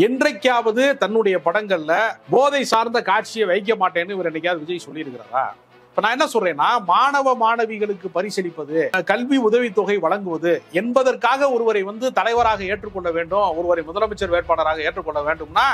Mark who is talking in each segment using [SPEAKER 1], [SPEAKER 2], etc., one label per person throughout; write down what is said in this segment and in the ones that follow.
[SPEAKER 1] என்றைக்காவது தன்னுடைய படங்கள்ல போதை சார்ந்த காட்சியை வைக்க மாட்டேன்னு இவர் என்னைக்காவது விஜய் சொல்லியிருக்கிறாரா? இப்ப நான் என்ன சொல்றேன்னா, மாணவ மாணவிகளுக்கு பரிசளிப்பது, கல்வி உதவித்தொகை வழங்குவது என்பதற்காக ஒருவரை தலைவராக ஏற்றுக்கொள்ள வேண்டும், ஒருவரை முதலமைச்சர் வேட்பாளராக ஏற்றுக்கொள்ள வேண்டும்னா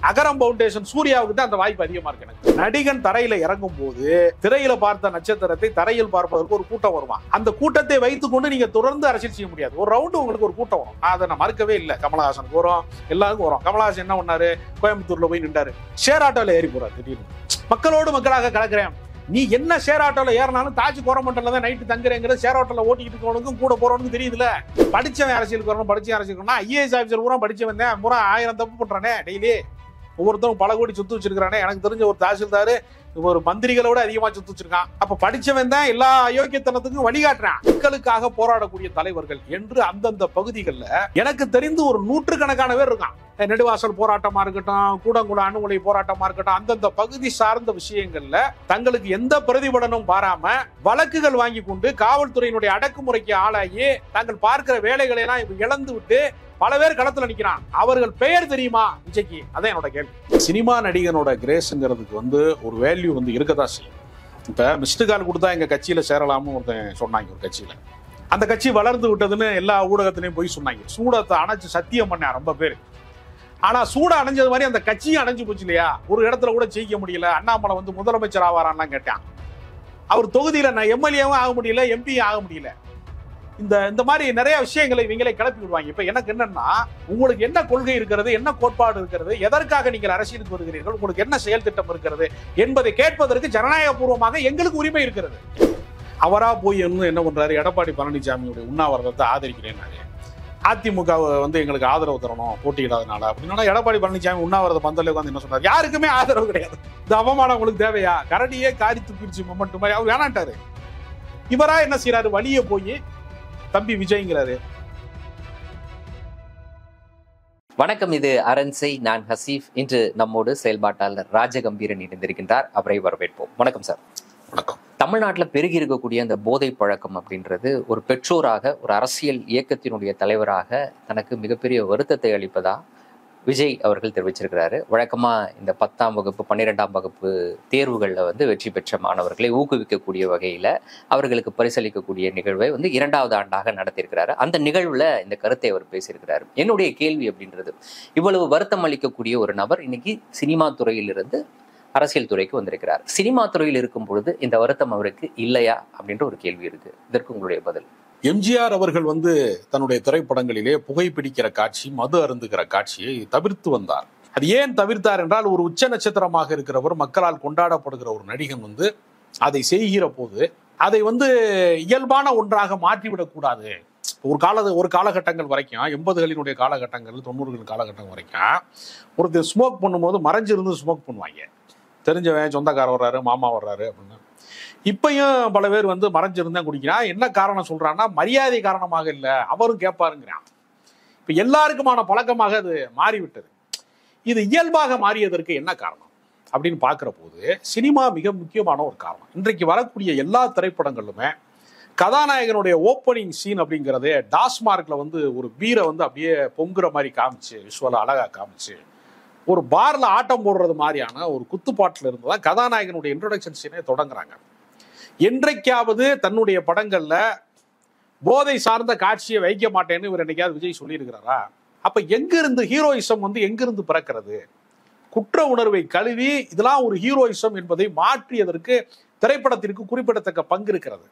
[SPEAKER 1] அகரம் பவுண்டேஷன் சூர்யாவுக்கு தான் அந்த வாய்ப்பு அதிகமா இருக்கு. எனக்கு நடிகன் தரையில இறங்கும் போது திரையில பார்த்த நட்சத்திரத்தை தரையில் பார்ப்பதற்கு ஒரு கூட்டம் வருவான். அந்த கூட்டத்தை வைத்துக் கொண்டு நீங்க தொடர்ந்து அரசியல் செய்ய முடியாது. ஒரு ரவுண்டு உங்களுக்கு ஒரு கூட்டம் வரும். அதை நான் மறுக்கவே இல்லை. கமலஹாசனுக்கு வரும், எல்லாருக்கும் வரும். கமலஹாசன் என்ன பண்ணாரு? கோயம்புத்தூர்ல போய் நின்றாரு, ஷேர் ஆட்டோல ஏறி போறாரு. திடீர்னு மக்களோடு மக்களாக கலக்கிறேன். நீ என்ன ஷேர் ஆட்டோல ஏறினாலும் தாஜ் கோரமண்டல தான் நைட்டு தங்குறேங்கிற ஷேர் ஆட்டோல ஓட்டிக்கிட்டு இருக்கவனுக்கும் கூட போறவனுக்கு தெரியுதுல. படிச்சவன் அரசியலுக்கு வரணும், படிச்சவன் அரசியலுக்குனா ஐஏஎஸ் ஆஃபீஸர் பூரா படிச்சவன் தான், பூரா 1000 தப்பு பண்றானே டெய்லி. ஒவ்வொருத்தரும் பல கோடி சொத்து வச்சிருக்கானே. எனக்கு தெரிஞ்ச ஒரு தாசில்தாரு ஒரு மந்திரிகளோட அதிகமா சொத்து வச்சிருக்கான். அப்ப படிச்சவன் தான் எல்லா அயோக்கியத்தனத்துக்கும் வழிகாட்டுறான். மக்களுக்காக போராடக்கூடிய தலைவர்கள் என்று அந்தந்த பகுதிகளில் எனக்கு தெரிந்து ஒரு 100கணக்கான பேர் இருக்கான். நெடுவாசல் போராட்டமா இருக்கட்டும், கூடங்குளம் அணுகுலை போராட்டமா இருக்கட்டும், அந்தந்த பகுதி சார்ந்த விஷயங்கள்ல தங்களுக்கு எந்த பிரதிபலனும் பாராம வழக்குகள் வாங்கி கொண்டு காவல்துறையினுடைய அடக்குமுறைக்கு ஆளாகி தாங்கள் பார்க்கிற வேலைகளை எல்லாம் இழந்து விட்டு பல பேர் களத்துல நிக்கிறான். அவர்கள் பெயர் தெரியுமா விஜய்க்கு? அதான் என்னோட கேள்வி. சினிமா நடிகனோட கிரேஸ்ங்கிறதுக்கு ஒரு வேல்யூ இருக்கதான் செய்யும். இப்ப மிஸ்டு கால் கொடுத்தா எங்க கட்சியில சேரலாம்னு ஒருத்தன் சொன்னாங்க. ஒரு கட்சியில அந்த கட்சி வளர்ந்து விட்டதுன்னு எல்லா ஊடகத்திலையும் போய் சொன்னாங்க. சூடத்தை அணைச்சு சத்தியம் பண்ண ரொம்ப பேர். ஆனா சூட அணைஞ்சது மாதிரி அந்த கட்சியும் அணைஞ்சு போச்சு இல்லையா? ஒரு இடத்துல கூட ஜெயிக்க முடியல. அண்ணாமலை முதலமைச்சர் ஆவாரான்னு கேட்டான். அவர் தொகுதியில நான் எம்எல்ஏவும் ஆக முடியல, எம்பியும் ஆக முடியல. இந்த மாதிரி நிறைய விஷயங்களை இவங்களே கிளப்பி விடுவாங்க. இப்ப எனக்கு என்னன்னா, உங்களுக்கு என்ன கொள்கை இருக்கிறது, என்ன கோட்பாடு இருக்கிறது, எதற்காக நீங்கள் அரசியலுக்கு வருகிறீர்கள், உங்களுக்கு என்ன செயல் திட்டம் இருக்கிறது என்பதை கேட்பதற்கு ஜனநாயக பூர்வமாக எங்களுக்கு உரிமை இருக்கிறது. அவரா போய் என்ன பண்றாரு? எடப்பாடி பழனிசாமியுடைய உண்ணாவிரதத்தை ஆதரிக்கிறேன். அதிமுக எங்களுக்கு ஆதரவு தரணும் போட்டியிடாதனால அப்படின்னா, எடப்பாடி பழனிசாமி உண்ணாவிரத பந்தல உட்காந்து என்ன சொன்னார்? யாருக்குமே ஆதரவு கிடையாது. இந்த அவமானம் உங்களுக்கு தேவையா? கரடியே காரி துப்பிடுச்சு மொமெண்ட் மாதிரி அவர் வேணாட்டாரு. இவரா என்ன செய்யறாரு? வழியே போய் தம்பி விஜய்ங்கிறாரு.
[SPEAKER 2] வணக்கம், இது அரண்சை. நான் ஹசீஃப். இன்று நம்மோடு செயல்பாட்டாளர் ராஜகம்பீரன் இணைந்திருக்கின்றார். அவரை வரவேற்போம். வணக்கம் சார்.
[SPEAKER 1] வணக்கம்.
[SPEAKER 2] தமிழ்நாட்டில் பெருகி இருக்கக்கூடிய அந்த போதை பழக்கம் அப்படின்றது ஒரு பெற்றோராக, ஒரு அரசியல் இயக்கத்தினுடைய தலைவராக தனக்கு மிகப்பெரிய வருத்தத்தை அளிப்பதா விஜய் அவர்கள் தெரிவிச்சிருக்கிறாரு. வழக்கமாக இந்த 10ஆம் வகுப்பு 12ஆம் வகுப்பு தேர்வுகளில் வெற்றி பெற்ற மாணவர்களை ஊக்குவிக்கக்கூடிய வகையில் அவர்களுக்கு பரிசளிக்கக்கூடிய நிகழ்வை 2வது ஆண்டாக நடத்தியிருக்கிறாரு. அந்த நிகழ்வில் இந்த கருத்தை அவர் பேசியிருக்கிறாரு. என்னுடைய கேள்வி அப்படின்றது, இவ்வளவு வருத்தம் அளிக்கக்கூடிய ஒரு நபர் இன்னைக்கு சினிமா துறையிலிருந்து அரசியல் துறைக்கு வந்திருக்கிறார். சினிமா துறையில் இருக்கும் பொழுது இந்த வருத்தம் அவருக்கு இல்லையா அப்படின்ற ஒரு கேள்வி இருக்கு. இதற்கு உங்களுடைய பதில்?
[SPEAKER 1] எம்ஜிஆர் அவர்கள் தன்னுடைய திரைப்படங்களிலே புகைப்பிடிக்கிற காட்சி, மது அருந்துகிற காட்சியை தவிர்த்து வந்தார். அது ஏன் தவிர்த்தார் என்றால், ஒரு உச்ச நட்சத்திரமாக இருக்கிறவர், மக்களால் கொண்டாடப்படுகிற ஒரு நடிகன் அதை செய்கிற போது அதை இயல்பான ஒன்றாக மாற்றிவிடக்கூடாது. ஒரு காலகட்டங்கள் வரைக்கும், 80களினுடைய காலகட்டங்கள், 90கள் காலகட்டம் வரைக்கும் ஒருத்தர் ஸ்மோக் பண்ணும்போது மறைஞ்சிருந்து ஸ்மோக் பண்ணுவாங்க. தெரிஞ்சவன் சொந்தக்காரர் வர்றாரு, மாமா வர்றாரு அப்படின்னு. இப்பயும் பல பேர் மறைஞ்சிருந்தா குடிக்கிறான். என்ன காரணம் சொல்றான்னா, மரியாதை காரணமாக இல்லை, அவரும் கேட்பாருங்கிறான். இப்ப எல்லாருக்குமான பழக்கமாக அது மாறிவிட்டது. இது இயல்பாக மாறியதற்கு என்ன காரணம் அப்படின்னு பார்க்கிற போது சினிமா மிக முக்கியமான ஒரு காரணம். இன்றைக்கு வரக்கூடிய எல்லா திரைப்படங்களுமே கதாநாயகனுடைய ஓப்பனிங் சீன் அப்படிங்கிறதே டாஸ்மார்க்ல ஒரு பீரை அப்படியே பொங்குற மாதிரி காமிச்சு, விஷுவலா அழகா காமிச்சு, ஒரு பார்ல ஆட்டம் போடுறது மாதிரியான ஒரு குத்துப்பாட்டுல இருந்துதான் கதாநாயகனுடைய இன்ட்ரோடக்ஷன் சீனே தொடங்குறாங்க. என்றைக்காவது தன்னுடைய படங்கள்ல போதை சார்ந்த காட்சியை வைக்க மாட்டேன்னு இவர் என்னைக்காவது விஜய் சொல்லியிருக்கிறாரா? அப்ப எங்கிருந்து ஹீரோயிசம் எங்கிருந்து பிறக்கிறது? குற்ற உணர்வை கழுவி இதெல்லாம் ஒரு ஹீரோயிசம் என்பதை மாற்றியதற்கு திரைப்படத்திற்கு குறிப்பிடத்தக்க பங்கு இருக்கிறது.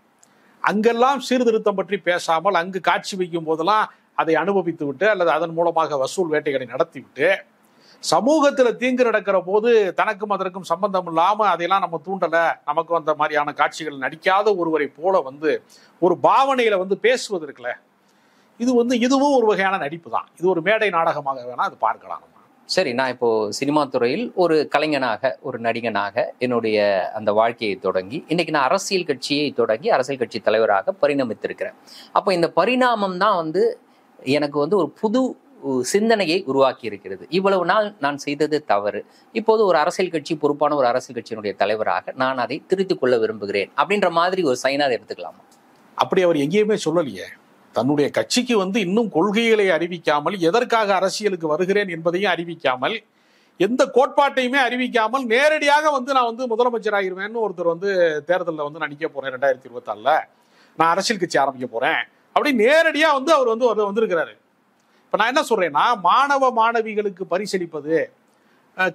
[SPEAKER 1] அங்கெல்லாம் சீர்திருத்தம் பற்றி பேசாமல், அங்கு காட்சி வைக்கும் போதெல்லாம் அதை அனுபவித்து விட்டு அல்லது அதன் மூலமாக வசூல் வேட்டைகளை நடத்திவிட்டு, சமூகத்தில் தீங்கு நடக்கிற போது தனக்கும் அதற்கும் சம்பந்தம் இல்லாம அதையெல்லாம் நம்ம தூண்டல, நமக்கும் அந்த மாதிரியான காட்சிகள் நடிக்காத ஒருவரை போல ஒரு பாவனையில பேசுவது இருக்குல்ல, இது இதுவும் ஒரு வகையான நடிப்பு தான். இது ஒரு மேடை நாடகமாக வேணா அது பார்க்கலாம்.
[SPEAKER 2] சரி, நான் இப்போ சினிமா துறையில் ஒரு கலைஞனாக, ஒரு நடிகனாக என்னுடைய அந்த வாழ்க்கையை தொடங்கி இன்னைக்கு நான் அரசியல் கட்சியை தொடங்கி அரசியல் கட்சி தலைவராக பரிணமித்திருக்கிறேன். அப்போ இந்த பரிணாமம் தான் எனக்கு ஒரு புது சிந்தனையை உருவாக்கி இருக்கிறது. இவ்வளவு நாள் நான் செய்தது தவறு, இப்போது ஒரு அரசியல் கட்சி, பொறுப்பான ஒரு அரசியல் கட்சியினுடைய தலைவராக நான் அதை திருத்திக் கொள்ள விரும்புகிறேன் அப்படின்ற மாதிரி ஒரு சைனா எடுத்துக்கலாமா?
[SPEAKER 1] அப்படி அவர் எங்கேயுமே சொல்லலையே. தன்னுடைய கட்சிக்கு வந்து இன்னும் கொள்கைகளை அறிவிக்காமல், எதற்காக அரசியலுக்கு வருகிறேன் என்பதையும் அறிவிக்காமல், எந்த கோட்பாட்டையுமே அறிவிக்காமல் நேரடியாக வந்து நான் வந்து முதலமைச்சர் ஆகிருவேன்னு ஒருத்தர் வந்து தேர்தலில் வந்து நான் நிற்க போறேன் 2024 நான் அரசியல் கட்சி ஆரம்பிக்க போறேன் அப்படி நேரடியா வந்து அவர் வந்து வந்திருக்கிறாரு. இப்ப நான் என்ன சொல்றேன்னா, மாணவ மாணவிகளுக்கு பரிசளிப்பது,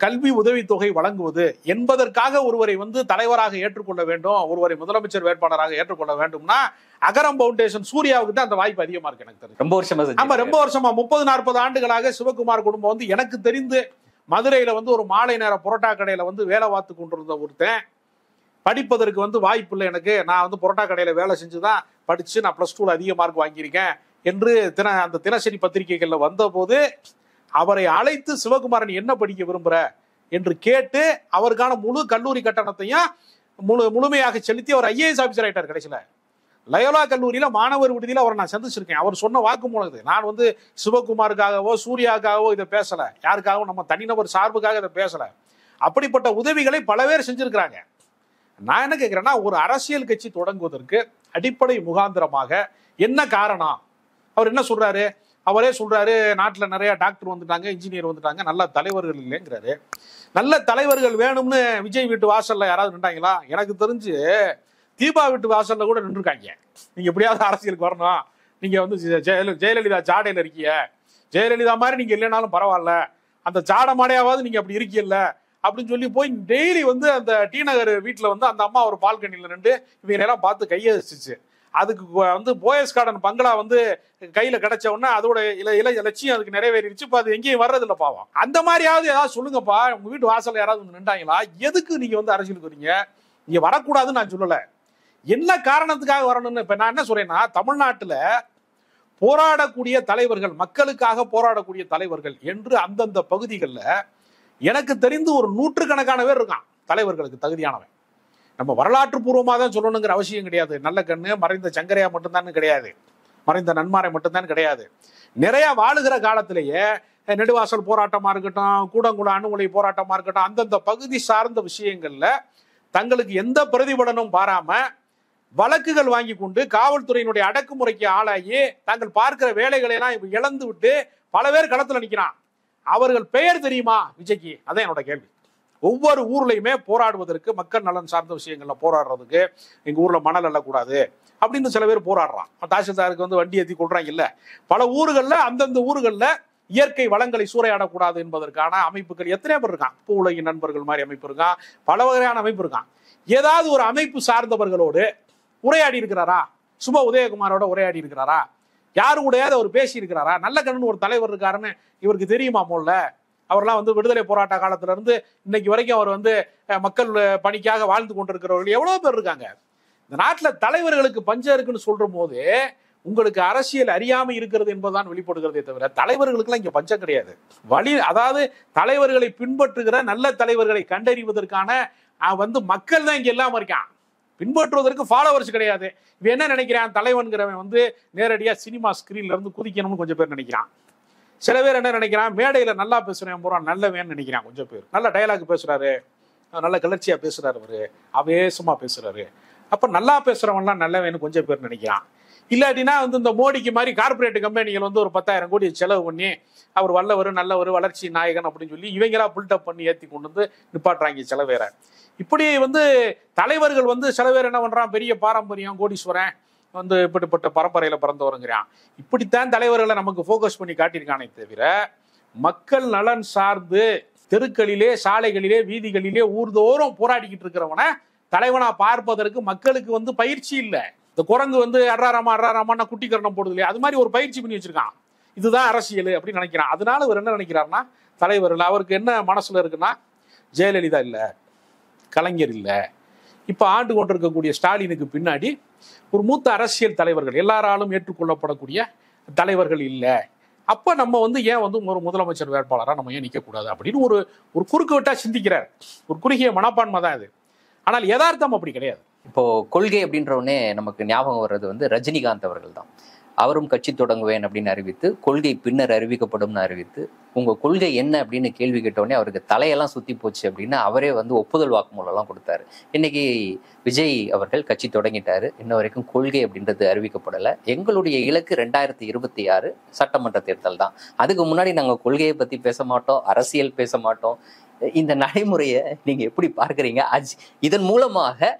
[SPEAKER 1] கல்வி உதவித்தொகை வழங்குவது என்பதற்காக ஒருவரை வந்து தலைவராக ஏற்றுக்கொள்ள வேண்டும், ஒருவரை முதலமைச்சர் வேட்பாளராக ஏற்றுக்கொள்ள வேண்டும்னா அகரம் பவுண்டேஷன் சூர்யாவுக்கு தான் அந்த வாய்ப்பு அதிகமா இருக்கு. எனக்கு தெரியும் ரொம்ப வருஷமா 30-40 ஆண்டுகளாக சிவகுமார் குடும்பம் வந்து எனக்கு தெரிந்து மதுரையில வந்து ஒரு மாலை நேர புரோட்டா கடையில வந்து வேலை பார்த்து கொண்டிருந்த ஒருத்தன், படிப்பதற்கு வந்து வாய்ப்பு இல்லை எனக்கு, நான் வந்து புரோட்டா கடையில வேலை செஞ்சுதான் படிச்சு நான் +2 அதிக மார்க் வாங்கியிருக்கேன் என்று அந்த தினசரி பத்திரிகைகள்ல வந்த போது அவரை அழைத்து சிவகுமாரன் என்ன படிக்க விரும்புற என்று கேட்டு அவருக்கான முழு கல்லூரி கட்டணத்தையும் முழுமையாக செலுத்தி அவர் IAS ஆபீசர் ஆயிட்டார். கடைசியில லயோலா கல்லூரியில மாணவர் விடுதியில அவரை நான் சந்திச்சிருக்கேன். அவர் சொன்ன வாக்குமூலம். நான் வந்து சிவகுமாருக்காகவோ சூர்யாவுக்காகவோ இதை பேசல, யாருக்காகவும் நம்ம தனிநபர் சார்புக்காக இதை பேசல. அப்படிப்பட்ட உதவிகளை பல பேர் செஞ்சிருக்கிறாங்க. நான் என்ன கேட்கிறேன்னா, ஒரு அரசியல் கட்சி தொடங்குவதற்கு அடிப்படை முகாந்திரமாக என்ன காரணம்? அவர் என்ன சொல்றாரு? அவரே சொல்றாரு, நாட்டில் நிறைய டாக்டர் வந்துட்டாங்க, இன்ஜினியர் வந்துட்டாங்க, நல்ல தலைவர்கள் இல்லைங்கிறாரு. நல்ல தலைவர்கள் வேணும்னு விஜய் வீட்டு வாசல்ல யாராவது நின்றாங்களா? எனக்கு தெரிஞ்சு தீபா வீட்டு வாசல்ல கூட நின்றுருக்காங்க. நீங்க எப்படியாவது அரசியலுக்கு வரணும், நீங்க வந்து ஜெயலலிதா ஜாடையில இருக்கீங்க, ஜெயலலிதா மாதிரி நீங்க இல்லைனாலும் பரவாயில்ல, அந்த ஜாடை மாடையாவது நீங்க அப்படி இருக்கீல்ல அப்படின்னு சொல்லி போய் டெய்லி வந்து அந்த டி நகர் வீட்டுல வந்து அந்த அம்மா ஒரு பால்கனியில நின்று இவங்க எல்லாம் பார்த்து கையடிச்சிச்சு. அதுக்கு வந்து போயஸ் கார்டன் பங்களா வந்து கையில கிடைச்ச உடனே அதோட லட்சியம் அதுக்கு நிறைவேறிடுச்சு. இப்ப அது எங்கேயும் வர்றதில்ல பாவம். அந்த மாதிரியாவது ஏதாவது சொல்லுங்கப்பா. உங்க வீட்டு வாசல்ல யாராவது வந்து நின்றாங்களா? எதுக்கு நீங்க வந்து அரசியலுக்கு வரீங்க? நீங்க வரக்கூடாதுன்னு நான் சொல்லல, என்ன காரணத்துக்காக வரணும்னு. இப்ப நான் என்ன சொல்றேன்னா, தமிழ்நாட்டுல போராடக்கூடிய தலைவர்கள், மக்களுக்காக போராடக்கூடிய தலைவர்கள் என்று அந்தந்த பகுதிகளில் எனக்கு தெரிந்து ஒரு 100கணக்கான பேர் இருக்கான் தலைவர்களுக்கு தகுதியானவன். நம்ம வரலாற்று பூர்வமாக தான் சொல்லணுங்கிற அவசியம் கிடையாது. நல்ல கண்ணு மறைந்த சங்கரையா மட்டும்தான் கிடையாது, மறைந்த நன்மாரை மட்டும்தான் கிடையாது. நிறைய வாழுகிற காலத்திலேயே நெடுவாசல் போராட்டமா இருக்கட்டும், கூடங்குள அணுகுலை போராட்டமா இருக்கட்டும், அந்தந்த பகுதி சார்ந்த விஷயங்கள்ல தங்களுக்கு எந்த பிரதிபலனும் பாராம வழக்குகள் வாங்கி கொண்டு காவல்துறையினுடைய அடக்குமுறைக்கு ஆளாகி தாங்கள் பார்க்கிற வேலைகளை எல்லாம் இழந்து விட்டு பல பேர் களத்துல நிக்கிறான். அவர்கள் பெயர் தெரியுமா விஜய்க்கு? அதான் என்னோட கேள்வி. ஒவ்வொரு ஊர்லயுமே போராடுவதற்கு, மக்கள் நலன் சார்ந்த விஷயங்கள்ல போராடுறதுக்கு, எங்க ஊர்ல மணல் அள்ளக்கூடாது அப்படின்னு சில பேர் போராடுறான். தாசில்தாருக்கு வந்து வண்டி ஏற்றி கொள்றாங்க இல்ல. பல ஊர்களில் அந்தந்த ஊர்களில் இயற்கை வளங்களை சூறையாடக்கூடாது என்பதற்கான அமைப்புகள் எத்தனை பேர் இருக்கான். பூ உலகின் நண்பர்கள் மாதிரி அமைப்பு இருக்கான், பல வகையான அமைப்பு இருக்கான். ஏதாவது ஒரு அமைப்பு சார்ந்தவர்களோடு உரையாடி இருக்கிறாரா? சுப உதயகுமாரோட உரையாடி இருக்கிறாரா? யாரு கூடயாவது அவர் பேசி இருக்கிறாரா? நல்ல கண்ணு ஒரு தலைவர் இருக்காருன்னு இவருக்கு தெரியுமா? மோல்ல அவர்லாம் வந்து விடுதலை போராட்ட காலத்துல இருந்து இன்னைக்கு வரைக்கும் அவர் வந்து மக்கள் பணிக்காக வாழ்ந்து கொண்டிருக்கிறவர்கள் எவ்வளவு பேர் இருக்காங்க. இந்த நாட்டுல தலைவர்களுக்கு பஞ்சம் இருக்குன்னு சொல்ற போது உங்களுக்கு அரசியல் அறியாமை இருக்கிறது என்பதுதான் வெளிப்படுகிறதே தவிர தலைவர்களுக்கெல்லாம் இங்க பஞ்சம் கிடையாது. அதாவது தலைவர்களை பின்பற்றுகிற நல்ல தலைவர்களை கண்டறிவதற்கான வந்து மக்கள் தான் இங்க இல்லாம இருக்கான். பின்பற்றுவதற்கு ஃபாலோவர்ஸ் கிடையாது. இவன் என்ன நினைக்கிறான்? தலைவன்கிறவன் வந்து நேரடியா சினிமா ஸ்கிரீன்ல இருந்து குதிக்கணும்னு கொஞ்சம் பேர் நினைக்கிறான். சில பேர் என்ன நினைக்கிறான்? மேடையில நல்லா பேசுறேன் போறான், நல்லவேன்னு நினைக்கிறான். கொஞ்சம் பேர் நல்ல டயலாக் பேசுறாரு, நல்ல கிளர்ச்சியா பேசுறாரு, அவரு அவேசமா பேசுறாரு, அப்ப நல்லா பேசுறவன்லாம் நல்லவேன்னு கொஞ்சம் பேர் நினைக்கிறான். இல்லாட்டினா வந்து இந்த மோடிக்கு மாதிரி கார்பரேட் கம்பெனிகள் வந்து ஒரு 10,000 கோடி செலவு பண்ணி அவர் வல்லவர் நல்லவர் வளர்ச்சி நாயகன் அப்படின்னு சொல்லி இவங்களா பில்டப் பண்ணி ஏற்றி கொண்டு வந்து நிப்பாட்டுறாங்க சில பேரை. இப்படி வந்து தலைவர்கள் வந்து சில பேர் என்ன பண்றான்? பெரிய பாரம்பரியம், கோடீஸ்வரன் வந்து இப்படிப்பட்ட பரம்பரையில பிறந்தவருங்கிறான். இப்படித்தான் தலைவர்களை நமக்கு போக்கஸ் பண்ணி காட்டியிருக்கானே தவிர மக்கள் நலன் சார்ந்து தெருக்களிலே, சாலைகளிலே, வீதிகளிலே ஊர்தோறும் போராடிக்கிட்டு இருக்கிறவனை தலைவனா பார்ப்பதற்கு மக்களுக்கு வந்து பயிற்சி இல்லை. இந்த குரங்கு வந்து அறாராமா குட்டி கரணம் போடுது இல்லையா, அது மாதிரி ஒரு பயிற்சி பண்ணி வச்சிருக்கான். இதுதான் அரசியல் அப்படின்னு நினைக்கிறான். அதனால இவர் என்ன நினைக்கிறாருன்னா, தலைவர்கள் அவருக்கு என்ன மனசுல இருக்குன்னா, ஜெயலலிதா இல்லை, கலைஞர் இல்லை, இப்ப ஆண்டு கொண்டிருக்கக்கூடிய ஸ்டாலினுக்கு பின்னாடி ஒரு மூத்த அரசியல் தலைவர்கள், எல்லாராலும் ஏற்றுக்கொள்ளப்படக்கூடிய தலைவர்கள் இல்லை. அப்ப நம்ம வந்து ஏன் வந்து ஒரு முதலமைச்சர் வேட்பாளராக நம்ம ஏன் நிற்கக்கூடாது அப்படின்னு ஒரு குறுக்கு விட்டா சிந்திக்கிறார். ஒரு குறுகிய மனப்பான்மை தான் இது. ஆனால் யதார்த்தம் அப்படி கிடையாது.
[SPEAKER 2] இப்போ கொள்கை அப்படின்றவுடனே நமக்கு ஞாபகம் வர்றது வந்து ரஜினிகாந்த் அவர்கள் தான். அவரும் கட்சி தொடங்குவேன் அப்படின்னு அறிவித்து, கொள்கை பின்னர் அறிவிக்கப்படும்னு அறிவித்து, உங்க கொள்கை என்ன அப்படின்னு கேள்வி கேட்டோடனே அவருக்கு தலையெல்லாம் சுத்தி போச்சு அப்படின்னு அவரே வந்து ஒப்புதல் வாக்குமூலம் கொடுத்தாரு. இன்னைக்கு விஜய் அவர்கள் கட்சி தொடங்கிட்டாரு. இன்ன வரைக்கும் கொள்கை அப்படின்றது அறிவிக்கப்படலை. எங்களுடைய இலக்கு 2026 சட்டமன்ற தேர்தல் தான். அதுக்கு முன்னாடி நாங்கள் கொள்கையை பத்தி பேச மாட்டோம், அரசியல் பேச மாட்டோம். இந்த நடைமுறையை நீங்க எப்படி பார்க்குறீங்க? இதன் மூலமாக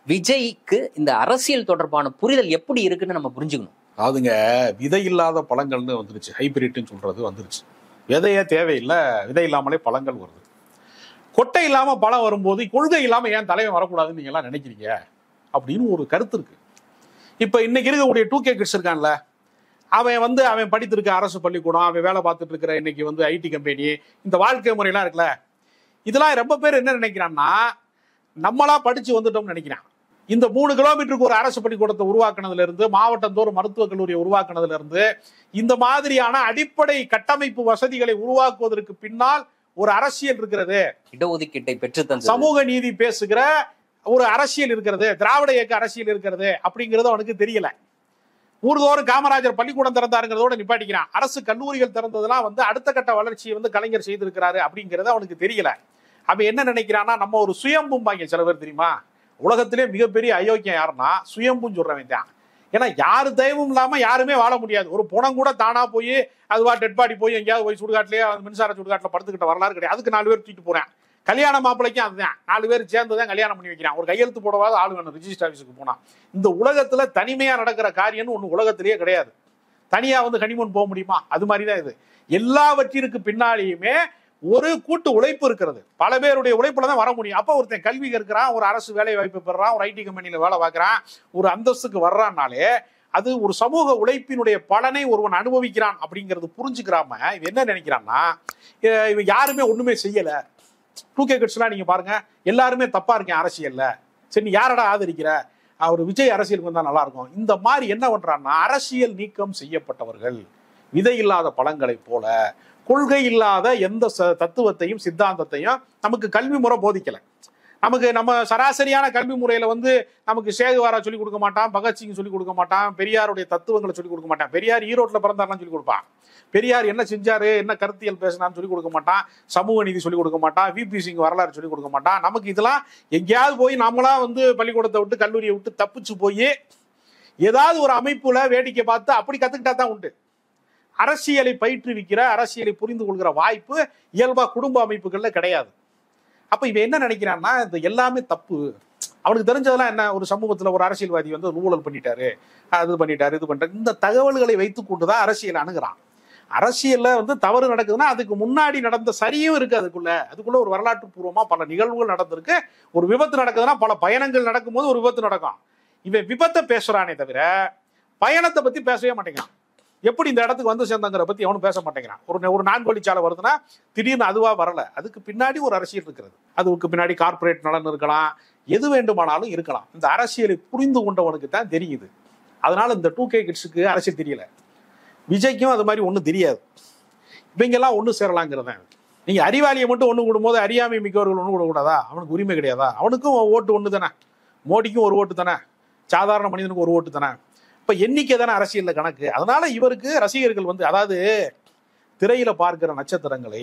[SPEAKER 2] விஜய்க்கு இந்த அரசியல் தொடர்பான புரிதல் எப்படி இருக்குன்னு நம்ம புரிஞ்சுக்கணும்.
[SPEAKER 1] அதுங்க விதை இல்லாத பழங்கள்னு வந்துருச்சு, ஹைபிரிட்னு சொல்றது வந்துருச்சு. விதையே தேவையில்லை, விதை இல்லாமலே பழங்கள் வருது. கொட்டை இல்லாம பழம் வரும்போது கொள்கை இல்லாம ஏன் தலைவன் வரக்கூடாதுன்னு நீங்க எல்லாம் நினைக்கிறீங்க அப்படின்னு ஒரு கருத்து இருக்கு. இப்ப இன்னைக்கு இருக்கக்கூடிய 2K கிட்ஸ் இருக்கான்ல, அவன் படித்திருக்க அரசு பள்ளிக்கூடம், அவன் வேலை பார்த்துட்டு இருக்கிற இன்னைக்கு வந்து ஐடி கம்பெனி, இந்த வாழ்க்கை முறையெல்லாம் இருக்குல்ல, இதெல்லாம் ரொம்ப பேர் என்ன நினைக்கிறான்னா, நம்மளா படிச்சு வந்துட்டோம்னு நினைக்கிறான். இந்த 3 கிலோமீட்டருக்கு ஒரு அரசு பள்ளிக்கூடத்தை உருவாக்குனதுல இருந்து, மாவட்டந்தோறும் மருத்துவக் கல்லூரியை உருவாக்குனதுல இருந்து, இந்த மாதிரியான அடிப்படை கட்டமைப்பு வசதிகளை உருவாக்குவதற்கு பின்னால் ஒரு அரசியல் இருக்கிறது.
[SPEAKER 2] இடஒதுக்கீட்டை பெற்று தந்த
[SPEAKER 1] சமூக நீதி பேசுகிற ஒரு அரசியல் இருக்கிறது, திராவிட இயக்க அரசியல் இருக்கிறது அப்படிங்கிறது அவனுக்கு தெரியல. ஊர்தோறும் காமராஜர் பள்ளிக்கூடம் திறந்தாருங்கிறதோட நிப்பாட்டிக்கிறான். அரசு கல்லூரிகள் திறந்ததெல்லாம் வந்து அடுத்த கட்ட வளர்ச்சியை வந்து கலைஞர் செய்திருக்கிறாரு அப்படிங்கிறது அவனுக்கு தெரியல. அவன் என்ன நினைக்கிறான்னா, நம்ம ஒரு சுயம்பும்பாங்க சில பேர் தெரியுமா, உலகத்திலே மிகப்பெரிய அயோக்கியம் யாருன்னா சுயம்புன்னு சொல்றவன் தான். ஏன்னா யாரு தயவும் இல்லாம யாருமே வாழ முடியாது. ஒரு புணம் கூட தானா போய் அதுவா டெட் பாடி போய் எங்கேயாவது போய் சுடுகாட்டிலேயே மின்சார சுடுகாட்டில் படுத்துக்கிட்ட வரலாறு கிடையாது. அதுக்கு 4 பேர் தூக்கிட்டு போறேன். கல்யாண மாப்பிளைக்கும் அதுதான், 4 பேர் சேர்ந்துதான் கல்யாணம் பண்ணி வைக்கிறான். ஒரு கையெழுத்து போடவாத ஆளு வேணும் ரிஜிஸ்டர் ஆஃபீஸுக்கு போனா. இந்த உலகத்துல தனிமையா நடக்கிற காரியம்னு ஒண்ணு உலகத்திலேயே கிடையாது. தனியா வந்து ஹனிமூன் போக முடியுமா? அது மாதிரிதான் இது. எல்லாவற்றிற்கு பின்னாலேயுமே ஒரு கூட்டு உழைப்பு இருக்கிறது. பல பேருடைய உழைப்புல தான் வர முடியும். அப்ப ஒருத்தன் கல்வி கற்கிறான், ஒரு அரசு வேலை வாய்ப்பு பெறான், ஒரு ஐடி கம்பெனியில வேலை பார்க்கறான், ஒரு அந்தஸ்துக்கு வர்றான்னாலே அது ஒரு சமூக உழைப்பினுடைய பலனை ஒருவன் அனுபவிக்கிறான் அப்படிங்கிறது புரிஞ்சுக்கிறாம இவன் என்ன நினைக்கிறான்னா, இவன் யாருமே ஒண்ணுமே செய்யல. 2K கிட்ஸ்லாம் நீங்க பாருங்க, எல்லாருமே தப்பா இருக்கேன் அரசியல்ல, சரி நீ யாரடா ஆதரிக்கிற, அவர் விஜய் அரசியலுக்கு வந்தா நல்லா இருக்கும். இந்த மாதிரி என்ன பண்றான்னா, அரசியல் நீக்கம் செய்யப்பட்டவர்கள் விதை இல்லாத பழங்களை போல கொள்கை இல்லாத எந்த தத்துவத்தையும் சித்தாந்தத்தையும் நமக்கு கல்வி முறை போதிக்கல. நம்ம சராசரியான கல்வி முறையில வந்து நமக்கு சேகுவாரா சொல்லிக் கொடுக்க மாட்டான், பகத்சிங் சொல்லிக் கொடுக்க மாட்டான், பெரியாருடைய தத்துவங்களை சொல்லிக் கொடுக்க மாட்டான். பெரியார் ஈரோட்டில் பிறந்தாருன்னு சொல்லிக் கொடுப்பான். பெரியார் என்ன செஞ்சாரு, என்ன கருத்தியல் பேசினான்னு சொல்லிக் கொடுக்க மாட்டான். சமூக நீதி சொல்லிக் கொடுக்க மாட்டான். VP சிங் வரலாறு சொல்லிக் கொடுக்க மாட்டான். நமக்கு இதெல்லாம் எங்கேயாவது போய் நம்மளா வந்து பள்ளிக்கூடத்தை விட்டு கல்லூரியை விட்டு தப்பிச்சு போய் ஏதாவது ஒரு அமைப்புல வேடிக்கை பார்த்து அப்படி கத்துக்கிட்டா தான் உண்டு. அரசியலை பயிற்றுவிக்கிற, அரசியலை புரிந்து கொள்கிற வாய்ப்பு இயல்பா குடும்ப அமைப்புகள்ல கிடையாது. அப்ப இவன் என்ன நினைக்கிறான்னா, இது எல்லாமே தப்பு. அவனுக்கு தெரிஞ்சதெல்லாம் என்ன, ஒரு சமூகத்துல ஒரு அரசியல்வாதி வந்து ஊழல் பண்ணிட்டாரு, அது பண்ணிட்டாரு, இது பண்ணிட்டாரு, இந்த தகவல்களை வைத்துக் கொண்டுதான் அரசியல் அணுகிறான். அரசியல்ல வந்து தவறு நடக்குதுன்னா அதுக்கு முன்னாடி நடந்த சரியும் இருக்கு. அதுக்குள்ள ஒரு வரலாற்று பூர்வமா பல நிகழ்வுகள் நடந்திருக்கு. ஒரு விபத்து நடக்குதுன்னா பல பயணங்கள் நடக்கும் போது ஒரு விபத்து நடக்கும். இவன் விபத்தை பேசுறானே தவிர பயணத்தை பத்தி பேசவே மாட்டேங்கிறான். எப்படி இந்த இடத்துக்கு வந்து சேர்ந்தாங்கிற பத்தி அவனும் பேச மாட்டேங்கிறான். ஒரு 4 வழிச்சாலை வருதுன்னா திடீர்னு அதுவா வரல, அதுக்கு பின்னாடி ஒரு அரசியல் இருக்கிறது. அதுக்கு பின்னாடி கார்பரேட் நலன் இருக்கலாம், எது வேண்டுமானாலும் இருக்கலாம். இந்த அரசியலை புரிந்து கொண்டவனுக்கு தான் தெரியுது. அதனால இந்த 2K கிட்ஸுக்கு அரசியல் தெரியல, விஜய்க்கும் அது மாதிரி ஒன்றும் தெரியாது. இவங்கெல்லாம் ஒன்று சேரலாங்கிறத. நீங்க அறிவாளியை மட்டும் ஒன்று கூடும்போது அறியாமை மிக்கவர்கள் ஒன்று கூடக்கூடாதா? அவனுக்கு உரிமை கிடையாதா? அவனுக்கும் ஓட்டு ஒன்று தானே, மோடிக்கும் ஒரு ஓட்டு தானே, சாதாரண மனிதனுக்கு ஒரு ஓட்டு தானே. இப்ப எண்ணிக்கை தானே அரசியல்ல கணக்கு. அதனால இவருக்கு ரசிகர்கள் வந்து, அதாவது திரையில பார்க்கிற நட்சத்திரங்களை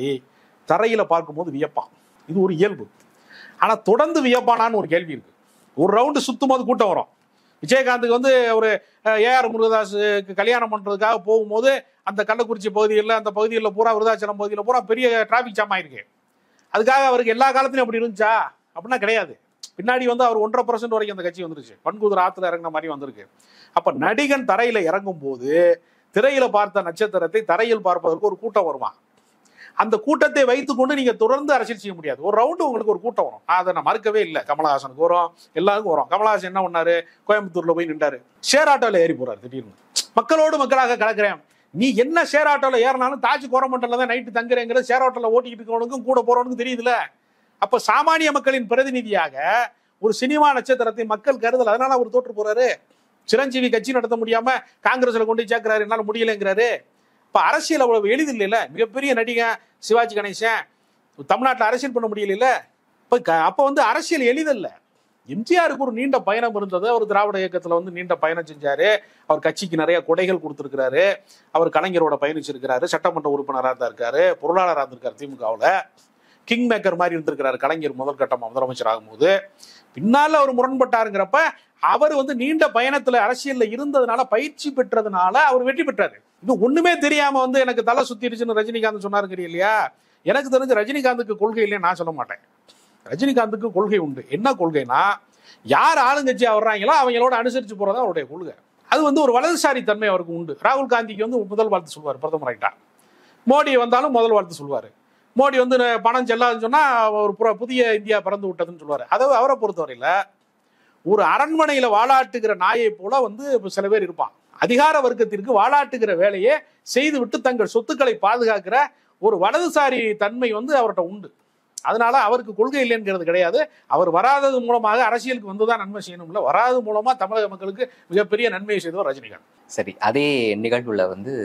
[SPEAKER 1] தரையில பார்க்கும்போது வியப்பான், இது ஒரு இயல்பு. ஆனா தொடர்ந்து வியப்பானான்னு ஒரு கேள்வி இருக்கு. ஒரு ரவுண்டு சுத்தும் போது கூட்டம் வரும். விஜயகாந்துக்கு வந்து ஒரு AR முருகதாஸுக்கு கல்யாணம் பண்றதுக்காக போகும்போது அந்த கள்ளக்குறிச்சி பகுதியில், அந்த பகுதியில் பூரா, விருதாச்சலம் பகுதியில் பூரா பெரிய டிராபிக் ஜாம் ஆயிருக்கு. அதுக்காக அவருக்கு எல்லா காலத்திலும் அப்படி இருந்துச்சா அப்படின்னா கிடையாது. பின்னாடி வந்து அவர் 1.5% வரைக்கும் அந்த கட்சி வந்துருச்சு. பன்குதிரை ஆத்துல இறங்கின மாதிரி வந்திருக்கு. அப்ப நடிகன் தரையில இறங்கும் போது திரையில பார்த்த நட்சத்திரத்தை தரையில் பார்ப்பதற்கு ஒரு கூட்டம் வருவான். அந்த கூட்டத்தை வைத்துக்கொண்டு நீங்க தொடர்ந்து அரசியல் செய்ய முடியாது. ஒரு ரவுண்டு உங்களுக்கு ஒரு கூட்டம் வரும். அதை நான் மறுக்கவே இல்லை. கமலஹாசனுக்கு வரும், எல்லாருக்கும் வரும். கமலஹாசன் என்ன பண்ணாரு, கோயம்புத்தூர்ல போய் நின்றாரு, ஷேர் ஆட்டோல ஏறி போறாரு. திடீர்னு மக்களோடு மக்களாக கலக்கிறேன். நீ என்ன ஷேர் ஆட்டோல ஏறினாலும் தாஜ் கோரமண்டல தான் நைட்டு தங்குறேங்கிறது ஷேர் ஆட்டோல ஓட்டிக்கிட்டு இருக்கவனுக்கும் கூட போறவனுக்கும் தெரியுதுல. அப்ப சாமானிய மக்களின் பிரதிநிதியாக ஒரு சினிமா நட்சத்திரத்தை மக்கள் கருதல். அதனால அவர் தோற்று போறாரு. சிரஞ்சீவி கட்சி நடத்த முடியாம காங்கிரஸ்ல கொண்டு சேர்க்கிறாரு, என்னால முடியலைங்கிறாரு. இப்ப அரசியல் அவ்வளவு எளிதில் இல்ல. மிகப்பெரிய நடிகன் சிவாஜி கணேசன் தமிழ்நாட்டில் அரசியல் பண்ண முடியல. அப்ப வந்து அரசியல் எளிதல்ல. எம்ஜிஆருக்கு ஒரு நீண்ட பயணம் இருந்தது. அவர் திராவிட இயக்கத்துல வந்து நீண்ட பயணம் செஞ்சாரு. அவர் கட்சிக்கு நிறைய கொடைகள் கொடுத்திருக்கிறாரு. அவர் கலைஞரோட பயணிச்சிருக்கிறாரு. சட்டமன்ற உறுப்பினராக தான் இருக்காரு. பொருளாளராக இருந்திருக்காரு. திமுகவில் கிங் மேக்கர் மாதிரி இருந்திருக்கிறாரு கலைஞர் முதல் கட்டமா முதலமைச்சர் ஆகும்போது. பின்னால அவர் முரண்பட்டாருங்கிறப்ப அவர் வந்து நீண்ட பயணத்துல அரசியல்ல இருந்ததுனால, பயிற்சி பெற்றதுனால அவர் வெற்றி பெற்றாரு. இது ஒண்ணுமே தெரியாம வந்து எனக்கு தலை சுத்திருச்சுன்னு ரஜினிகாந்த் சொன்னாருங்க இல்லையா? எனக்கு தெரிஞ்ச ரஜினிகாந்துக்கு கொள்கை இல்லைன்னு நான் சொல்ல மாட்டேன். ரஜினிகாந்துக்கு கொள்கை உண்டு. என்ன கொள்கைனா, யார் ஆளுங்கட்சியா வர்றாங்களோ அவங்களோட அனுசரிச்சு போறதா அவருடைய கொள்கை. அது வந்து ஒரு வலதுசாரி தன்மை அவருக்கு உண்டு. ராகுல் காந்திக்கு வந்து முதல் வாழ்த்து சொல்வார் பிரதமர் ஆயிட்டா. மோடி வந்தாலும் முதல் வாழ்த்து சொல்வாரு. மோடி வந்து பணம் செல்லாதுன்னு சொன்னா ஒரு புதிய இந்தியா பிறந்து விட்டதுன்னு சொல்லுவாரு. அதாவது அவரை பொறுத்தவரையில ஒரு அரண்மனையில வாலாட்டுகிற நாயை போல வந்து சில பேர் இருப்பான். அதிகார வர்க்கத்திற்கு வாலாட்டுகிற வேலையை செய்து விட்டு தங்கள் சொத்துக்களை பாதுகாக்கிற ஒரு வலதுசாரி தன்மை வந்து அவர்கிட்ட உண்டு. அதனால அவருக்கு கொள்கை இல்லைங்கிறது கிடையாது. அவர் வராதது மூலமாக அரசியலுக்கு வந்துதான் நன்மை செய்யணும்ல, வராது மூலமா தமிழக மக்களுக்கு மிகப்பெரிய நன்மையை செய்தவர் ரஜினிகாந்த்.
[SPEAKER 2] சரி, அதே நிகழ்வுல வந்து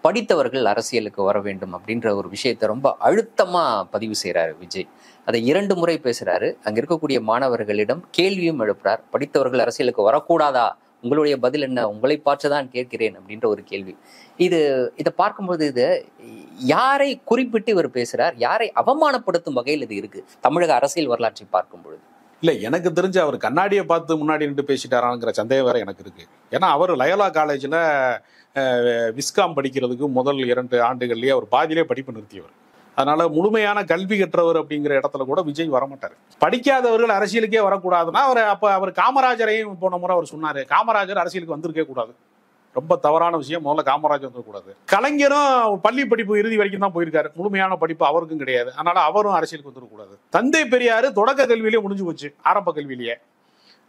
[SPEAKER 2] படித்தவர்கள் அரசியலுக்கு வர வேண்டும் அப்படின்ற ஒரு விஷயத்தை ரொம்ப அழுத்தமா பதிவு செய்யறாரு விஜய். அதை 2 முறை பேசுறாரு. அங்க இருக்கக்கூடிய மாணவர்களிடம் கேள்வியும் எழுப்புறார். படித்தவர்கள் அரசியலுக்கு வரக்கூடாதா? உங்களுடைய பதில் என்ன? உங்களை பார்த்துதான் கேட்கிறேன் அப்படின்ற ஒரு கேள்வி. இதை பார்க்கும்போது இது யாரை குறிப்பிட்டு இவர் பேசுறார்? யாரை அவமானப்படுத்தும் வகையில் இது இருக்கு தமிழக அரசியல் வரலாற்றை பார்க்கும் பொழுது?
[SPEAKER 1] இல்ல, எனக்கு தெரிஞ்சு அவர் கண்ணாடியை பார்த்து முன்னாடி நின்று பேசிட்டாராங்கிற சந்தேகம் வேற எனக்கு இருக்கு. ஏன்னா அவர் லயோலா காலேஜ்ல விஸ்காம் படிக்கிறதுக்கு முதல் 2 ஆண்டுகள்லயே அவர் பாதியிலே படிப்பு நிறுத்தியவர். அதனால முழுமையான கல்வி கற்றவர் அப்படிங்கிற இடத்துல கூட விஜய் வரமாட்டாரு. படிக்காதவர்கள் அரசியலுக்கே வரக்கூடாதுன்னா அவர் காமராஜரையும் போன முறை அவர் சொன்னாரு, காமராஜர் அரசியலுக்கு வந்திருக்கே கூடாது. ரொம்ப தவறான விஷயம். முதல்ல காமராஜர் வந்துடக்கூடாது. கலைஞரும் பள்ளி படிப்பு இறுதி வரைக்கும் தான் போயிருக்காரு. முழுமையான படிப்பு அவருக்கும் கிடையாது. அதனால அவரும் அரசியலுக்கு வந்துடக்கூடாது. தந்தை பெரியாரு தொடக்க கல்வியிலேயே முடிஞ்சு போச்சு, ஆரம்ப கல்வியிலேயே.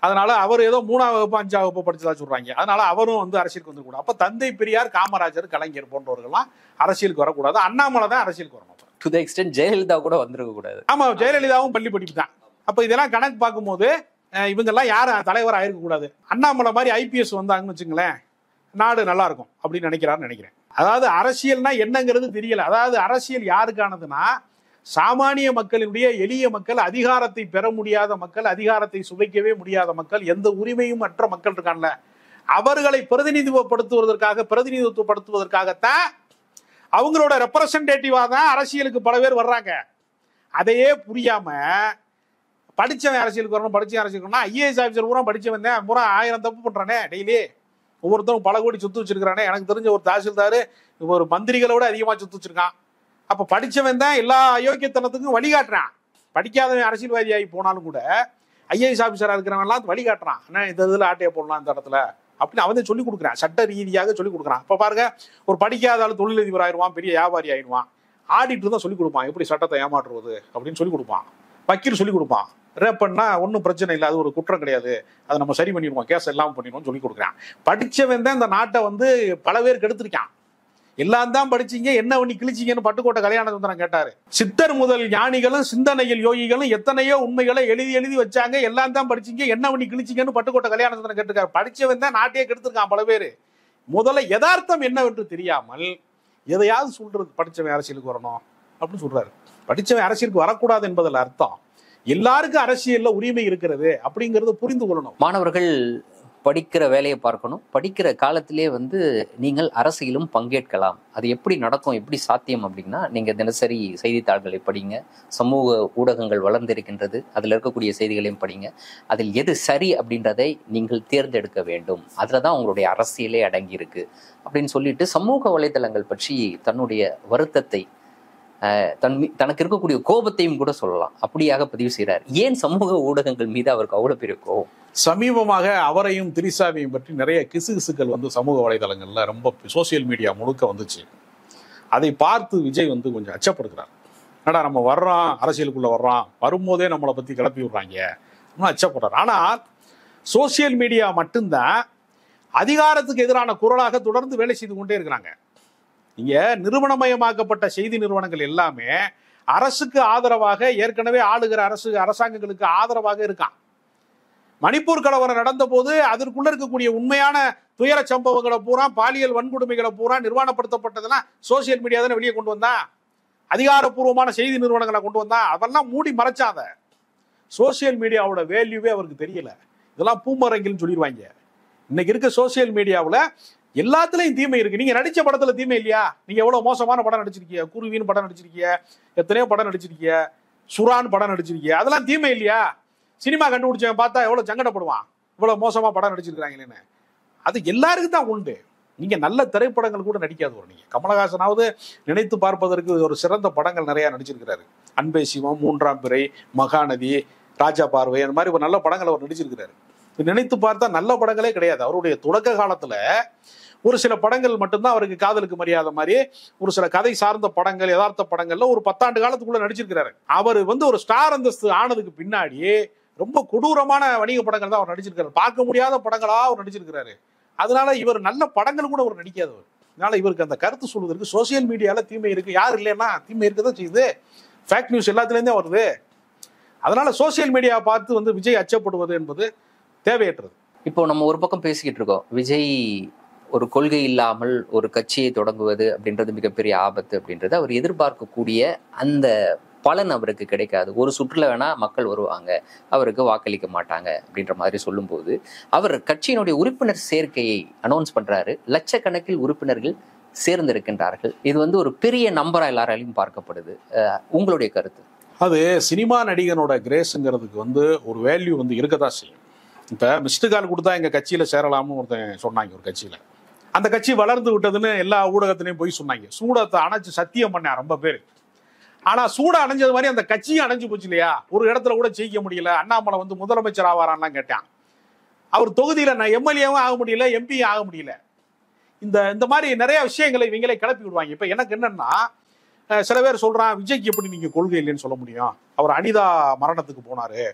[SPEAKER 1] அதனால அவர் ஏதோ 3ஆம் வகுப்பு 5ஆம் வகுப்பு படிச்சதா சொல்றாங்க. அதனால அவரும் வந்து அரசியலுக்கு வந்துடக்கூடாது. அப்ப தந்தை பெரியார், காமராஜர், கலைஞர் போன்றவர்கள்லாம் அரசியலுக்கு வரக்கூடாது. அண்ணாமலை தான் அரசியலுக்கு வரணும்.
[SPEAKER 2] டு தி எக்ஸ்டென்ட் ஜெயலலிதா கூட வந்துருக்க கூடாது.
[SPEAKER 1] ஆமா, ஜெயலலிதாவும் பள்ளி படிப்பு தான். அப்ப இதெல்லாம் கணக்கு பார்க்கும்போது இவங்கெல்லாம் யாரும் தலைவர் ஆயிருக்க கூடாது. அண்ணாமலை மாதிரி ஐபிஎஸ் வந்தாங்கன்னு வச்சுங்களேன், நாடு நல்லா இருக்கும் அப்படின்னு நினைக்கிறாருன்னு நினைக்கிறேன். அதாவது அரசியல்னா என்னங்கிறது தெரியல. அதாவது அரசியல் யாருக்கானதுன்னா, சாமானிய மக்களினுடைய, எளிய மக்கள், அதிகாரத்தை பெற முடியாத மக்கள், அதிகாரத்தை சுவைக்கவே முடியாத மக்கள், எந்த உரிமையும் அற்ற மக்கள் இருக்கான்ல, அவர்களை பிரதிநிதித்துவப்படுத்துவதற்காகத்தான், அவங்களோட ரெப்ரசன்டேட்டிவா தான் அரசியலுக்கு பல பேர் வர்றாங்க. அதையே புரியாம படிச்சவன் அரசியலுக்கு வரணும், படிச்சவன் அரசியலுக்கு வரணும். ஐஏஎஸ் ஆஃபீஸர் பூரா படிச்சவன் தான், பூரா 1000 தப்பு பண்றானே டெய்லி. ஒவ்வொருத்தரும் பல கோடி சொத்து வச்சிருக்கானே. எனக்கு தெரிஞ்ச ஒரு தாசில்தார் ஒரு மந்திரிகளோட அதிகமா சொத்து வச்சிருக்கான். அப்ப படிச்சவன் தான் எல்லா அயோக்கியத்தனத்துக்கும் வழிகாட்டுறான். படிக்காதவன் அரசியல்வாதி ஆகி போனாலும் கூட ஐஏஎஸ் ஆஃபீஸரா இருக்கிறவன் எல்லாம் வழிகாட்டுறான். இந்த இதுல ஆட்டையை போடலாம் இந்த இடத்துல அப்படின்னு அவன் சொல்லிக் கொடுக்குறான். சட்ட ரீதியாக சொல்லிக் கொடுக்குறான். இப்ப பாருங்க, ஒரு படிக்காத ஆளு தொழிலதிபர் ஆயிடுவான், பெரிய வியாபாரி ஆயிடுவான். ஆடிட்டர் தான் சொல்லிக் கொடுப்பான் எப்படி சட்டத்தை ஏமாற்றுவது அப்படின்னு சொல்லிக் கொடுப்பான். வக்கீல் சொல்லிக் கொடுப்பான். ரேப் பண்ணா ஒன்றும் பிரச்சனை இல்லை, அது ஒரு குற்றம் கிடையாது, அதை நம்ம சரி பண்ணிடுவோம், கேஸ் எல்லாம் பண்ணிடுவோம் சொல்லி கொடுக்குறான். படிச்சவன் தான் இந்த நாட்டை வந்து பல பேர் கெடுத்திருக்கான். எல்லாம் தான் படிச்சீங்க, என்ன பண்ணி கிழிச்சிங்கன்னு பட்டுக்கோட்டை கல்யாணசுந்தரம் கேட்டாரு. சித்தர் முதல் ஞானிகளும் சிந்தனையில் யோகிகளும் எத்தனையோ உண்மைகளை எழுதி வச்சாங்க, எல்லாம் தான் படிச்சீங்க, என்ன பண்ணி கிழிச்சிங்கன்னு பட்டுக்கோட்டை கல்யாணசுந்தரம் கேட்டிருக்காரு. படிச்சவன் தான் நாட்டையே கெடுத்திருக்கான் பல பேர். முதல்ல யதார்த்தம் என்னவென்று தெரியாமல் எதையாவது சொல்றது, படிச்சவன் அரசியலுக்கு வரணும் அப்படின்னு சொல்றாரு. படிச்சவன் அரசியலுக்கு வரக்கூடாது என்பதில் அர்த்தம் எல்லாருக்கும் அரசியல்ல உரிமை இருக்கிறது அப்படிங்கறத புரிந்து கொள்ளணும்.
[SPEAKER 2] மாணவர்கள் படிக்கிற வேலையை பார்க்கணும். படிக்கிற காலத்திலே வந்து நீங்கள் அரசியலும் பங்கேற்கலாம். அது எப்படி நடக்கும், எப்படி சாத்தியம் அப்படின்னா, நீங்க தினசரி செய்தித்தாள்களை படிங்க, சமூக ஊடகங்கள் வளர்ந்திருக்கின்றது, அதுல இருக்கக்கூடிய செய்திகளையும் படிங்க. அதில் எது சரி அப்படின்றதை நீங்கள் தேர்ந்தெடுக்க வேண்டும். அதுலதான் உங்களுடைய அரசியலே அடங்கி இருக்கு அப்படின்னு சொல்லிட்டு சமூக வலைதளங்கள் பற்றி தன்னுடைய வருத்தத்தை, தனக்கு இருக்கக்கூடிய கோபத்தையும் கூட சொல்லலாம், அப்படியாக பதிவு செய்கிறார். ஏன் சமூக ஊடகங்கள் மீது அவருக்கு அவ்வளவு பெரிய கோபம்?
[SPEAKER 1] சமீபமாக அவரையும் திரிசாவையும் பற்றி நிறைய கிசுகிசுக்கள் வந்து சமூக வலைதளங்கள்ல ரொம்ப சோசியல் மீடியா முழுக்க வந்துச்சு. அதை பார்த்து விஜய் வந்து கொஞ்சம் அச்சப்படுகிறார். என்னடா நம்ம வர்றோம், அரசியலுக்குள்ள வர்றோம், வரும்போதே நம்மளை பத்தி கிளப்பி விடுறாங்க, அச்சப்படுறார். ஆனா சோசியல் மீடியா மட்டும்தான் அதிகாரத்துக்கு எதிரான குரலாக தொடர்ந்து வேலை செய்து கொண்டே இருக்கிறாங்க. இங்க நிறுவனமயமாக்கப்பட்ட செய்தி நிறுவனங்கள் எல்லாமே அரசுக்கு ஆதரவாக, ஏற்கனவே ஆளுகிற அரசாங்கங்களுக்கு ஆதரவாக இருக்கான். மணிப்பூர் கலவரம் நடந்த போது அதற்குள்ள இருக்கக்கூடிய உண்மையான துயர சம்பவங்களை பூரா, பாலியல் வன்கொடுமைகளை பூரா நிர்வாணப்படுத்தப்பட்டதெல்லாம் சோசியல் மீடியா தானே வெளியே கொண்டு வந்தான். அதிகாரப்பூர்வமான செய்தி நிறுவனங்களை கொண்டு வந்தான். அதெல்லாம் மூடி மறைச்சாத. சோசியல் மீடியாவோட வேல்யூவே அவருக்கு தெரியல. இதெல்லாம் பூமரங்கில்னு சொல்லிடுவாங்க. இன்னைக்கு இருக்க சோசியல் மீடியாவில் எல்லாத்துலயும் தீமை இருக்கு. நீங்க நடிச்ச படத்துல தீமை இல்லையா? நீங்க எவ்வளவு மோசமான படம் நடிச்சிருக்கீங்க, குருவின்னு படம் நடிச்சிருக்கீங்க, எத்தனையோ படம் நடிச்சிருக்கீங்க, சுரான் படம் நடிச்சிருக்கீங்க, அதெல்லாம் தீமை இல்லையா? சினிமா கண்டுபிடிச்சவன் பார்த்தா எவ்வளவு சங்கடப்படுவான், இவ்வளவு மோசமா படம் நடிச்சிருக்காங்களேன்னு. அது எல்லாருக்கும் தான் உண்டு. நீங்க நல்ல திரைப்படங்கள் கூட நடிக்காதவர். நீங்க கமலஹாசனாவது நினைத்து பார்ப்பதற்கு ஒரு சிறந்த படங்கள் நிறைய நடிச்சிருக்கிறாரு. அன்பே சிவம், மூன்றாம் பிறை, மகாநதி, ராஜா பார்வை, அந்த மாதிரி ஒரு நல்ல படங்கள் அவர் நடிச்சிருக்கிறாரு. நினைத்து பார்த்தா நல்ல படங்களே கிடையாது. அவருடைய தொடக்க காலத்துல ஒரு சில படங்கள் மட்டும்தான் அவருக்கு காதலுக்கு மரியாதை மாதிரி ஒரு சில கதை சார்ந்த படங்கள், யதார்த்த படங்கள்ல ஒரு 10 ஆண்டு காலத்துக்குள்ள நடிச்சிருக்கிறாரு. அவர் ஒரு ஸ்டார் அந்தஸ்து ஆனதுக்கு பின்னாடி ரொம்ப கொடூரமான வணிக படங்கள் தான் அவர் நடிச்சிருக்காரு. பார்க்க முடியாத படங்களா அவர் நடிச்சிருக்கிறாரு. அதனால இவர் நல்ல படங்கள் கூட அவர் நடிக்காதவர். அதனால இவருக்கு அந்த கருத்து சொல்வதற்கு சோசியல் மீடியால தீமை இருக்கு, யார் இல்லைன்னா தீமை இருக்கதான் செய்யுது. ஃபேக் நியூஸ் எல்லாத்துலேருந்தே வருது. அதனால சோசியல் மீடியா பார்த்து விஜய் அச்சப்படுவது என்பது தேவையற்றது.
[SPEAKER 2] இப்போ நம்ம ஒரு பக்கம் பேசிக்கிட்டு இருக்கோம், விஜய் ஒரு கொள்கை இல்லாமல் ஒரு கட்சியை தொடங்குவது அப்படின்றது மிகப்பெரிய ஆபத்து அப்படின்றது. அவர் எதிர்பார்க்கக்கூடிய அந்த பலன் அவருக்கு கிடைக்காது. ஒரு சுற்றுல வேணா மக்கள் வருவாங்க, அவருக்கு வாக்களிக்க மாட்டாங்க அப்படின்ற மாதிரி சொல்லும்போது அவர் கட்சியினுடைய உறுப்பினர் சேர்க்கையை அனௌன்ஸ் பண்றாரு. லட்சக்கணக்கில் உறுப்பினர்கள் சேர்ந்திருக்கின்றார்கள். இது ஒரு பெரிய நம்பரா எல்லாராலையும் பார்க்கப்படுது. உங்களுடைய கருத்து?
[SPEAKER 1] அது சினிமா நடிகனோட கிரேஸுங்கிறதுக்கு ஒரு வேல்யூ இருக்கதான் செய்யும். இப்ப மிஸ்டு கால் கொடுத்தா எங்க கட்சியில சேரலாம்னு ஒருத்தன் சொன்னாங்க. ஒரு கட்சியில அந்த கட்சி வளர்ந்து விட்டதுன்னு எல்லா ஊடகத்திலையும் போய் சொன்னாங்க. சூடத்தை அணைச்சு சத்தியம் பண்ண ரொம்ப பேரு. ஆனா சூட அணைஞ்சது மாதிரி அந்த கட்சியும் அணைஞ்சு போச்சு இல்லையா? ஒரு இடத்துல கூட ஜெயிக்க முடியல. அண்ணாமலை முதலமைச்சர் ஆவாரான்லாம் கேட்டான். அவர் தொகுதியில நான் எம்எல்ஏவும் ஆக முடியல, எம்பியும் ஆக முடியல. இந்த மாதிரி நிறைய விஷயங்களை இவங்களே கிளப்பி விடுவாங்க. இப்ப எனக்கு என்னன்னா, சில பேர் சொல்றான், விஜய்க்கு எப்படி நீங்க கொள்கை இல்லைன்னு சொல்ல முடியும்? அவர் அனிதா மரணத்துக்கு போனாரு,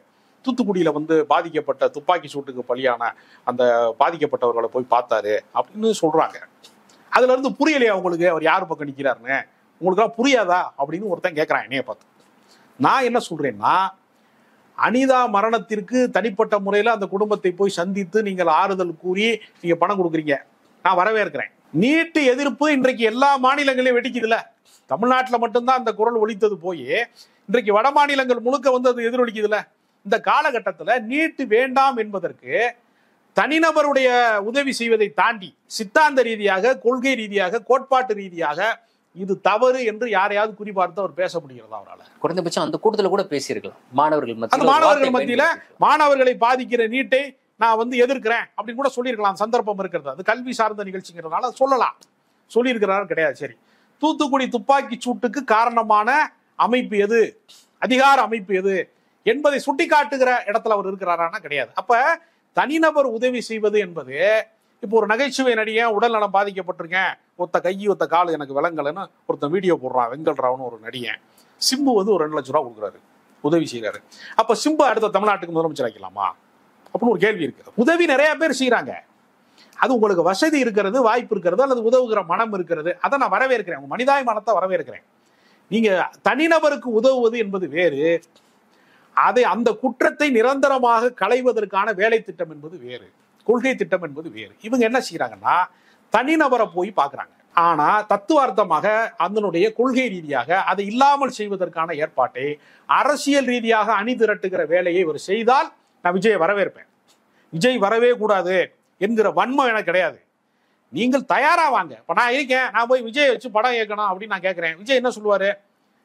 [SPEAKER 1] தூத்துக்குடியில பாதிக்கப்பட்ட துப்பாக்கி சூட்டுக்கு பலியான அந்த பாதிக்கப்பட்டவர்களை போய் பார்த்தாரு அப்படின்னு சொல்றாங்க. அதுல இருந்து புரியலையா உங்களுக்கு அவர் யாரு பக்கம் நிக்கிறாருன்னு? உங்களுக்கெல்லாம் புரியாதா அப்படின்னு ஒருத்தன் கேட்கறான் என்னைய பார்த்து. நான் என்ன சொல்றேன்னா, அனிதா மரணத்திற்கு தனிப்பட்ட முறையில அந்த குடும்பத்தை போய் சந்தித்து நீங்கள் ஆறுதல் கூறி நீங்க பணம் கொடுக்குறீங்க, நான் வரவேற்கிறேன். நீட்டு எதிர்ப்பு இன்றைக்கு எல்லா மாநிலங்களையும் வெடிக்குதுல. தமிழ்நாட்டில் மட்டும்தான் அந்த குரல் ஒலித்தது போய் இன்றைக்கு வட மாநிலங்கள் முழுக்க அது எதிரொலிக்குதுல. இந்த காலகட்டத்தில் நீட்டு வேண்டாம் என்பதற்கு தனிநபருடைய உதவி செய்வதை தாண்டி சித்தாந்த ரீதியாக, கொள்கை ரீதியாக, கோட்பாட்டு ரீதியாக இது தவறு என்று யாரையாவது குறிப்பார்த்து அவர் பேச முடிகிறதா? அவரால்
[SPEAKER 2] குறைந்தபட்சம் அந்த கூட்டத்தில் கூட பேசியிருக்கலாம். மாணவர்கள்
[SPEAKER 1] மத்தியில மாணவர்களை பாதிக்கிற நீட்டை நான் எதிர்க்கிறேன் அப்படின்னு கூட சொல்லியிருக்கலாம். சந்தர்ப்பம் இருக்கிறது. அது கல்வி சார்ந்த நிகழ்ச்சிங்கிறதுனால சொல்லலாம். சொல்லியிருக்கிறாரு கிடையாது. சரி, தூத்துக்குடி துப்பாக்கி சூட்டுக்கு காரணமான அமைப்பு எது, அதிகார அமைப்பு எது என்பதை சுட்டிக்காட்டுகிற இடத்துல அவர் இருக்கிறாரானா கிடையாது. அப்ப தனிநபர் உதவி செய்வது என்பது, இப்போ ஒரு நகைச்சுவை நடிகன் உடல் நலம் பாதிக்கப்பட்டிருக்கேன், ஒத்த கை ஒத்த கால் எனக்கு விளங்கலன்னு ஒருத்தன் வீடியோ போடுறான். வெங்கல்ராவ்னு ஒரு நடிகன். சிம்பு ஒரு 2 லட்சம் ரூபா கொடுக்குறாரு, உதவி செய்யறாரு. அப்ப சிம்பு அடுத்த தமிழ்நாட்டுக்கு முதலமைச்சர் ஆக்கலாமா அப்படின்னு ஒரு கேள்வி இருக்கு. உதவி நிறைய பேர் செய்யறாங்க. அது உங்களுக்கு வசதி இருக்கிறது, வாய்ப்பு இருக்கிறது, அல்லது உதவுகிற மனம் இருக்கிறது, அதை நான் வரவேற்கிறேன். உங்க மனிதாபிமானத்தை வரவேற்கிறேன். நீங்க தனிநபருக்கு உதவுவது என்பது வேறு, அதை அந்த குற்றத்தை நிரந்தரமாக களைவதற்கான வேலை திட்டம் என்பது வேறு, கொள்கை திட்டம் என்பது வேறு. இவங்க என்ன செய்யறாங்கன்னா, தனிநபரை போய் பார்க்கறாங்க. ஆனா தத்துவார்த்தமாக அதனுடைய கொள்கை ரீதியாக அதை இல்லாமல் செய்வதற்கான ஏற்பாட்டை அரசியல் ரீதியாக அணி திரட்டுகிற வேலையை இவர் செய்தால் நான் விஜயை வரவேற்பேன். விஜய் வரவே கூடாது என்கிற வன்மம் எனக்கு கிடையாது. நீங்கள் தயாரா வாங்க. இப்ப நான் இருக்கேன், நான் போய் விஜய் வச்சு படம் இயக்கணும் அப்படின்னு நான் கேட்கிறேன். விஜய் என்ன சொல்லுவாரு?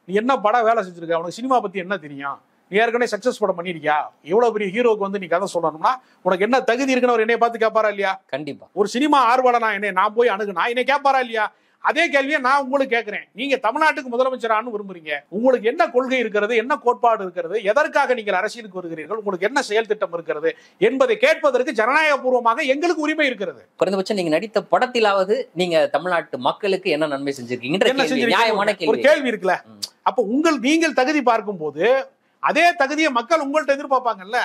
[SPEAKER 1] நீ என்ன படம் வேலை செஞ்சிருக்க, உனக்கு சினிமா பத்தி என்ன தெரியும், நீ ஏற்கனவே சக்சஸ் படம் பண்ணிருக்கியா, எவ்வளவு பெரிய ஹீரோக்கு நீ கதை சொல்லணும்னா உனக்கு என்ன தகுதி இருக்குன்னு அவர் என்னைய பார்த்து கேட்பாரா இல்லையா? கண்டிப்பா. ஒரு சினிமா ஆர்வலனா நான் போய் அணுகுனா என்னை கேட்பாரா இல்லையா? அதே கேள்வியை நான் உங்களுக்கு கேட்கிறேன். நீங்க தமிழ்நாட்டுக்கு முதலமைச்சரானு விரும்புறீங்க, உங்களுக்கு என்ன கொள்கை இருக்கிறது, என்ன கோட்பாடு இருக்கிறது, எதற்காக நீங்கள் அரசியலுக்கு வருகிறீர்கள், உங்களுக்கு என்ன செயல் திட்டம் இருக்கிறது என்பதை கேட்பதற்கு ஜனநாயக பூர்வமாக எங்களுக்கு உரிமை இருக்கிறது. குறைந்தபட்சம் நீங்க நடித்த படத்திலாவது நீங்க தமிழ்நாட்டு மக்களுக்கு என்ன நன்மை செஞ்சிருக்கீங்க ஒரு கேள்வி இருக்குல்ல. அப்ப நீங்கள் தகுதி பார்க்கும் போது அதே தகுதியை மக்கள் உங்கள்ட்ட எதிர்பார்ப்பாங்கல்ல.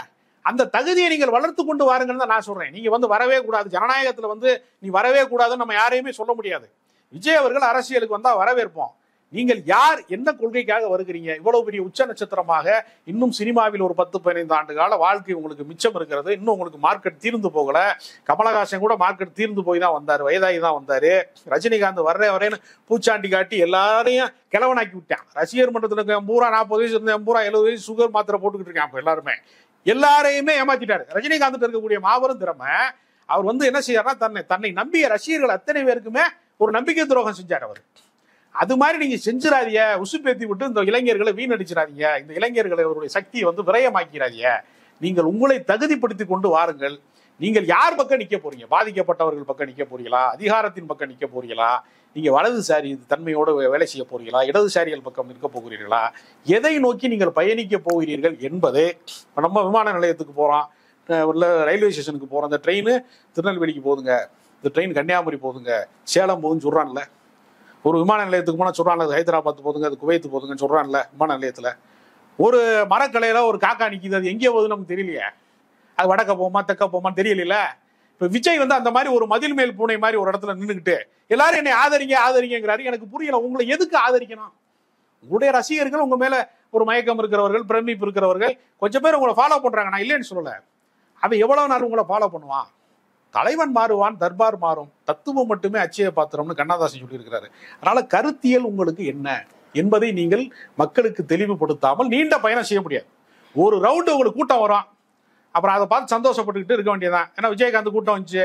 [SPEAKER 1] அந்த தகுதியை நீங்கள் வளர்த்து கொண்டு வாருங்கன்னு தான் நான் சொல்றேன். நீங்க வரவே கூடாது, ஜனநாயகத்துல நீ வரவே கூடாதுன்னு நம்ம யாரையுமே சொல்ல முடியாது. விஜய் அவர்கள் அரசியலுக்கு வந்தா வரவேற்போம். நீங்கள் யார், என்ன கொள்கைக்காக வருகிறீங்க? இவ்வளவு பெரிய உச்ச நட்சத்திரமாக இன்னும் சினிமாவில் ஒரு 10-15 ஆண்டு கால வாழ்க்கை உங்களுக்கு மிச்சம் இருக்கிறது. இன்னும் உங்களுக்கு மார்க்கெட் தீர்ந்து போகல. கமலஹாசன் கூட மார்க்கெட் தீர்ந்து போய் தான் வந்தாரு, வயதாகி தான் வந்தாரு. ரஜினிகாந்த் வரேன்னு பூச்சாண்டி காட்டி எல்லாரையும் கிழவனாக்கி விட்டான். ரசிகர் மன்றத்தில் பூரா 40 வயசு இருந்த பூரா 70 வயசு சுகர் மாத்திரை போட்டுக்கிட்டு இருக்கான். இப்போ எல்லாரையுமே ஏமாத்திட்டாரு. ரஜினிகாந்த் இருக்கக்கூடிய மாபெரும் திறமை. அவர் என்ன செய்யறாருன்னா, தன்னை நம்பிய ரசிகர்கள் அத்தனை பேருக்குமே ஒரு நம்பிக்கை துரோகம் செஞ்சார் அவர். அது மாதிரி நீங்க செஞ்சிடாதீங்க, உசுப்பேத்தி விட்டு இந்த இளைஞர்களை வீணடிச்சிடாதீங்க, இந்த இளைஞர்களை அவருடைய சக்தியை விரயமாக்கிறாதீங்க. நீங்கள் உங்களை தகுதிப்படுத்தி கொண்டு வாருங்கள். நீங்கள் யார் பக்கம் நிக்க போறீங்க? பாதிக்கப்பட்டவர்கள் பக்கம் நிக்க போறீங்களா? அதிகாரத்தின் பக்கம் நிக்க போறீங்களா? நீங்க வலதுசாரி தன்மையோடு வேலை செய்ய போறீங்களா? இடதுசாரிகள் பக்கம் நிற்க போகிறீர்களா? எதை நோக்கி நீங்கள் பயணிக்க போகிறீர்கள் என்பது. நம்ம விமான நிலையத்துக்கு போறோம், ரயில்வே ஸ்டேஷனுக்கு போறோம். இந்த ட்ரெயின் திருநெல்வேலிக்கு போகுதுங்க, இந்த ட்ரெயின் கன்னியாகுமரி போகுதுங்க, சேலம் போகுதுன்னு சொல்றான்ல. ஒரு விமான நிலையத்துக்கு போனால் சொல்றான்ல, ஹைதராபாத் போதுங்க, அது குவைத்து போதுங்கன்னு சொல்றான்ல. விமான நிலையத்தில் ஒரு மரக்கலையில ஒரு காக்கா நிற்கிது, அது எங்கே போகுதுன்னு நமக்கு தெரியலையே. அது வடக்க போமா தெக்க போமான்னு தெரியல. இப்போ விஜய் அந்த மாதிரி ஒரு மதில் மேல் பூனை மாதிரி ஒரு இடத்துல நின்றுக்கிட்டு எல்லாரும் என்னை ஆதரிங்கிறாரு. எனக்கு புரியல, உங்களை எதுக்கு ஆதரிக்கணும்? உங்களுடைய ரசிகர்கள், உங்க மேல ஒரு மயக்கம் இருக்கிறவர்கள், பிரமிப்பு இருக்கிறவர்கள் கொஞ்சம் பேர் உங்களை ஃபாலோ பண்றாங்க, நான் இல்லைன்னு சொல்லல. அவன் எவ்வளவு நாள் உங்களை ஃபாலோ பண்ணுவான்? தலைவன் மாறுவான், தர்பார் மாறும், தத்துவம் மட்டுமே அச்சய பாத்திரம்னு கண்ணதாசன் சொல்லியிருக்கிறாரு. அதனால கருத்தியல் உங்களுக்கு என்ன என்பதை நீங்கள் மக்களுக்கு தெளிவுபடுத்தாமல் நீண்ட பயணம் செய்ய முடியாது. ஒரு ரவுண்டு உங்களுக்கு கூட்டம் வரும், அப்புறம் அதை பார்த்து சந்தோஷப்பட்டுக்கிட்டு இருக்க வேண்டியதான். ஏன்னா விஜயகாந்த் கூட்டம் வந்துச்சு,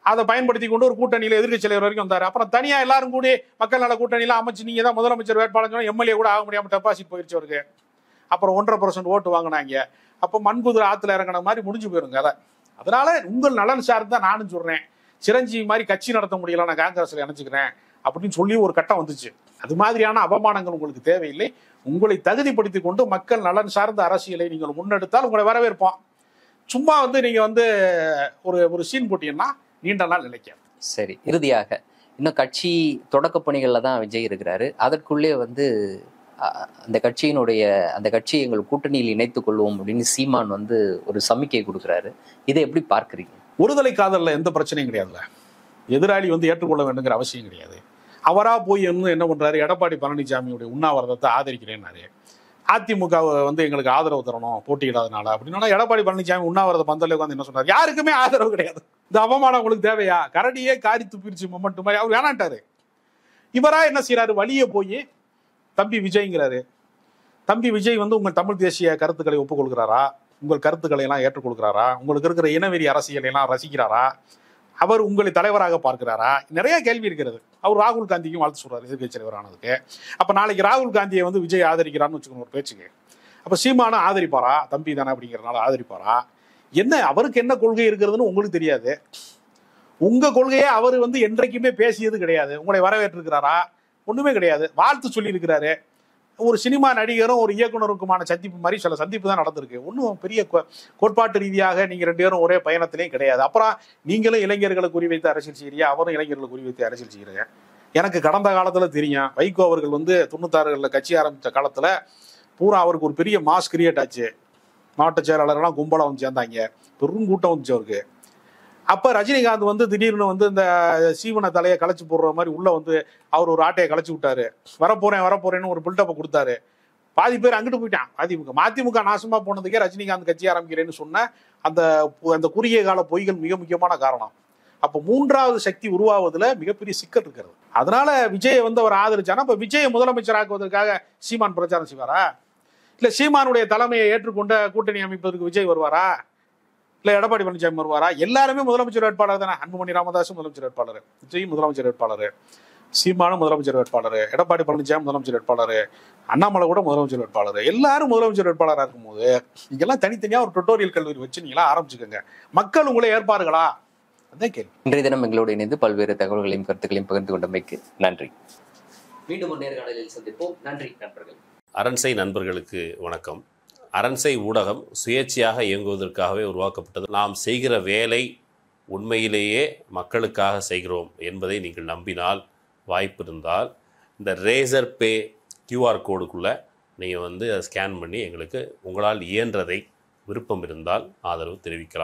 [SPEAKER 1] அதை பயன்படுத்தி கொண்டு ஒரு கூட்டணியில எதிர்க்கட்சி தலைவர் வரைக்கும் வந்தாரு. அப்புறம் தனியா எல்லாரும் கூடி மக்கள் நல கூட்டணியில அமைச்சு நீங்க தான் முதலமைச்சர் வேட்பாளர், எம்எல்ஏ கூட ஆக முடியாம டெபாசிட் போயிடுச்சு அவருக்கு. அப்புறம் 1.5% ஓட்டு வாங்கினாங்க. அப்போ மண்புதிர ஆத்துல இறங்கின மாதிரி முடிஞ்சு போயிருங்க அதை. அதனால உங்கள் நலன் சார்ந்து தான் நானும் சொல்றேன். சிரஞ்சீவி மாதிரி கட்சி நடத்த முடியல, நான் காங்கிரஸ்ல இணைச்சுக்கிறேன் அப்படின்னு சொல்லி ஒரு கட்டம் வந்துச்சு. அது மாதிரியான அவமானங்கள் உங்களுக்கு தேவையில்லை. உங்களை தகுதிப்படுத்தி கொண்டு மக்கள் நலன் சார்ந்த அரசியலை நீங்கள் முன்னெடுத்தால் உங்களை வரவேற்போம். சும்மா நீங்க ஒரு சீன் போட்டீங்கன்னா நீண்ட நாள் நிலைக்காது.
[SPEAKER 2] சரி, இறுதியாக இன்னும் கட்சி தொடக்க பணிகள்ல தான் விஜய் இருக்கிறாரு. அதற்குள்ளே அந்த கட்சியை எங்கள் கூட்டணியில் இணைத்துக் கொள்வோம் அப்படின்னு சீமான் ஒரு சமிக்கை கொடுக்குறாரு. இதை எப்படி பார்க்குறீங்க?
[SPEAKER 1] ஒருதலை காதல்ல எந்த பிரச்சனையும் கிடையாதுல்ல. எதிராளி ஏற்றுக்கொள்ள வேண்டுங்கிற அவசியம் கிடையாது. அவரா போய் என்ன பண்றாரு, எடப்பாடி பழனிசாமியுடைய உண்ணாவிரதத்தை ஆதரிக்கிறேன்னாரு. அதிமுக எங்களுக்கு ஆதரவு தரணும் போட்டியிடாதனால அப்படின்னா, எடப்பாடி பழனிசாமி உண்ணாவிரத பந்தல உட்காந்து என்ன சொன்னார்? யாருக்குமே ஆதரவு கிடையாது. இந்த அவமானம் உங்களுக்கு தேவையா? கரடியே காரி துப்பிரிச்சு மொமெண்ட் மாதிரி அவர் வேணான்ட்டாரு. இவரா என்ன செய்யறாரு, வழியே போய் தம்பி விஜய்ங்கிறாரு. தம்பி விஜய் உங்கள் தமிழ் தேசிய கருத்துக்களை ஒப்புக்கொள்கிறாரா? உங்கள் கருத்துக்களை எல்லாம் ஏற்றுக்கொள்கிறாரா? உங்களுக்கு இருக்கிற இனவெறி அரசியலை எல்லாம் ரசிக்கிறாரா? அவர் உங்களை தலைவராக பார்க்கிறாரா? நிறைய கேள்வி இருக்கிறது. அவர் ராகுல் காந்திக்கும் வாழ்த்து சொல்றாரு, எதிர்க்கட்சி தலைவர் ஆனதுக்கு. அப்ப நாளைக்கு ராகுல் காந்தியை விஜய் ஆதரிக்கிறான்னு வச்சுக்கணும் ஒரு பேச்சுக்கு. அப்ப சீமானா ஆதரிப்பாரா? தம்பி தானே அப்படிங்கிறனால ஆதரிப்பாரா? என்ன அவருக்கு என்ன கொள்கை இருக்கிறதுன்னு உங்களுக்கு தெரியாது. உங்க கொள்கையை அவர் என்றைக்குமே பேசியது கிடையாது. உங்களை வரவேற்றிருக்கிறாரா? ஒண்ணுமே கிடையாது. வாழ்த்து சொல்லி இருக்கிறாரு. ஒரு சினிமா நடிகரும் ஒரு இயக்குனருக்குமான சந்திப்பு மாதிரி சில சந்திப்பு தான் நடந்திருக்கு. ஒன்றும் பெரிய கோட்பாட்டு ரீதியாக நீங்க 2 பேரும் ஒரே பயணத்திலேயும் கிடையாது. அப்புறம் நீங்களும் இளைஞர்களை குறிவைத்து அரசியல் செய்யறியா, அவரும் இளைஞர்களை குறிவைத்து அரசியல் செய்யறீங்க. எனக்கு கடந்த காலத்துல தெரியும், வைகோ அவர்கள் 96களில் கட்சி ஆரம்பித்த காலத்துல பூரா அவருக்கு ஒரு பெரிய மாஸ் கிரியேட் ஆச்சு. மாவட்ட செயலாளர்லாம் கும்பலா சேர்ந்தாங்க, பெரும் கூட்டம் வந்துச்சு அவருக்கு. அப்ப ரஜினிகாந்த் திடீர்னு இந்த சீவன தலையை களைச்சு போடுற மாதிரி உள்ள அவர் ஒரு ஆட்டையை களைச்சு விட்டாரு. வரப்போறேன்னு ஒரு பில்டப்பை கொடுத்தாரு. பாதி பேர் அங்கிட்டு போயிட்டான். மதிமுக நாசமா போனதுக்கே ரஜினிகாந்த் கட்சி ஆரம்பிக்கிறேன்னு சொன்ன அந்த குறுகிய கால பொய்கள் மிக முக்கியமான காரணம். அப்ப 3வது சக்தி உருவாவதுல மிகப்பெரிய சிக்கல் இருக்கிறது. அதனால விஜயை அவர் ஆதரிச்சானா, இப்ப விஜயை முதலமைச்சராக்குவதற்காக சீமான் பிரச்சாரம் செய்வாரா? இல்ல சீமானுடைய தலைமையை ஏற்றுக்கொண்ட கூட்டணி அமைப்பதற்கு விஜய் வருவாரா? இல்ல எடப்பாடி பழனிசாமி வருவாரா? எல்லாருமே முதலமைச்சர் வேட்பாளர் தானே. அன்புமணி ராமதாஸ் முதலமைச்சர் வேட்பாளர், விஜய் முதலமைச்சர் வேட்பாளர், சீமானும் முதலமைச்சர் வேட்பாளர், எடப்பாடி பழனிசாமி முதலமைச்சர் வேட்பாளர், அண்ணாமலை கூட முதலமைச்சர் வேட்பாளர். எல்லாரும் முதலமைச்சர் வேட்பாளராக இருக்கும்போது நீங்கெல்லாம் தனித்தனியா ஒரு டுட்டோரியல் கல்லூரி வச்சு நீங்களா ஆரம்பிச்சுக்கோங்க. மக்கள் உங்களை ஏற்பார்களா? அதான் கேள்வி.
[SPEAKER 2] இன்றைய தினம் எங்களோடு இணைந்து பல்வேறு தகவல்களையும் கருத்துக்களையும் பகிர்ந்து கொண்டமைக்கு நன்றி. மீண்டும் ஒரு நேர்காணலில் சந்திப்போம். நன்றி நண்பர்கள்.
[SPEAKER 3] அரண்சை நண்பர்களுக்கு வணக்கம். அரண்சை ஊடகம் சுயேட்சையாக இயங்குவதற்காகவே உருவாக்கப்பட்டது. நாம் செய்கிற வேலை உண்மையிலேயே மக்களுக்காக செய்கிறோம் என்பதை நீங்கள் நம்பினால், வாய்ப்பு இருந்தால் இந்த ரேசர் பே QR கோடுக்குள்ளே நீங்கள் அதை ஸ்கேன் பண்ணி எங்களுக்கு உங்களால் இயன்றதை விருப்பம் இருந்தால் ஆதரவு தெரிவிக்கலாம்.